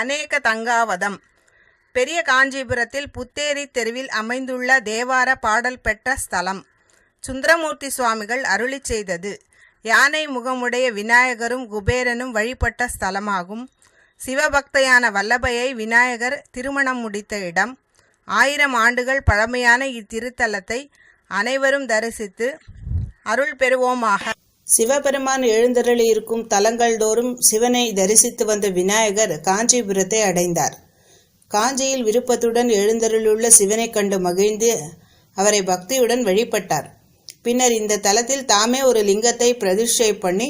அநேக தங்காவதம். பெரிய காஞ்சிபுரத்தில் புத்தேரி தெருவில் அமைந்துள்ள தேவார பாடல் பெற்ற ஸ்தலம். சுந்தரமூர்த்தி சுவாமிகள் அருளி செய்தது. யானை முகமுடைய விநாயகரும் குபேரனும் வழிபட்ட ஸ்தலமாகும். சிவபக்தையான வல்லபையை விநாயகர் திருமணம் முடித்த இடம். 1000 ஆண்டுகள் பழமையான இத்திருத்தலத்தை அனைவரும் தரிசித்து அருள் பெறுவோமாக. சிவபெருமான் எழுந்தருளி இருக்கும் தலங்கள் தோறும் சிவனை தரிசித்து வந்த விநாயகர் காஞ்சிபுரத்தை அடைந்தார். காஞ்சியில் விருப்பத்துடன் எழுந்தருளுள்ள சிவனை கண்டு மகிழ்ந்து அவரை பக்தியுடன் வழிபட்டார். பின்னர் இந்த தலத்தில் தாமே ஒரு லிங்கத்தை பிரதிஷ்டை பண்ணி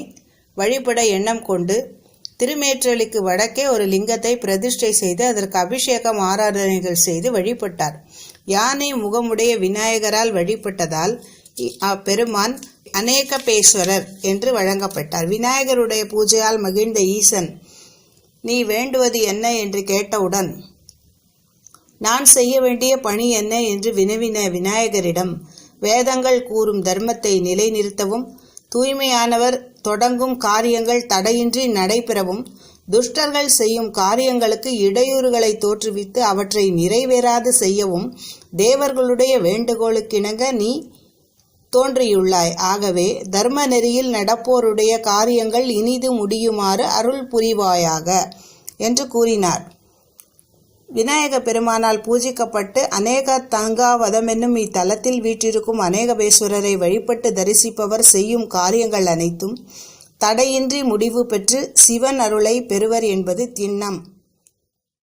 வழிபட எண்ணம் கொண்டு திருமேற்றளிக்கு வடக்கே ஒரு லிங்கத்தை பிரதிஷ்டை செய்து அதற்கு அபிஷேகம் ஆராதனைகள் செய்து வழிபட்டார். யானை முகமுடைய விநாயகரால் வழிபட்டதால் அப்பெருமான் அநேகபேஸ்வரர் என்று வழங்கப்பட்டார். விநாயகருடைய பூஜையால் மகிழ்ந்த ஈசன், நீ வேண்டுவது என்ன என்று கேட்டவுடன் நான் செய்ய வேண்டிய பணி என்ன என்று வினவின விநாயகரிடம் வேதங்கள் கூறும் தர்மத்தை நிலைநிறுத்தவும், தூய்மையானவர் தொடங்கும் காரியங்கள் தடையின்றி நடைபெறவும், துஷ்டர்கள் செய்யும் காரியங்களுக்கு இடையூறுகளை தோற்றுவித்து அவற்றை நிறைவேறாது செய்யவும் தேவர்களுடைய வேண்டுகோளுக்கிணங்க நீ தோன்றியுள்ளாய். ஆகவே தர்ம நெறியில் நடப்போருடைய காரியங்கள் இனிது முடியுமாறு அருள் புரிவாயாக என்று கூறினார். விநாயக பெருமானால் பூஜிக்கப்பட்டு அநேக தங்காவதம் என்னும் இத்தலத்தில் வீற்றிருக்கும் அநேகபேஸ்வரரை வழிபட்டு தரிசிப்பவர் செய்யும் காரியங்கள் அனைத்தும் தடையின்றி முடிவு பெற்று சிவன் அருளை பெறுவர் என்பது திண்ணம்.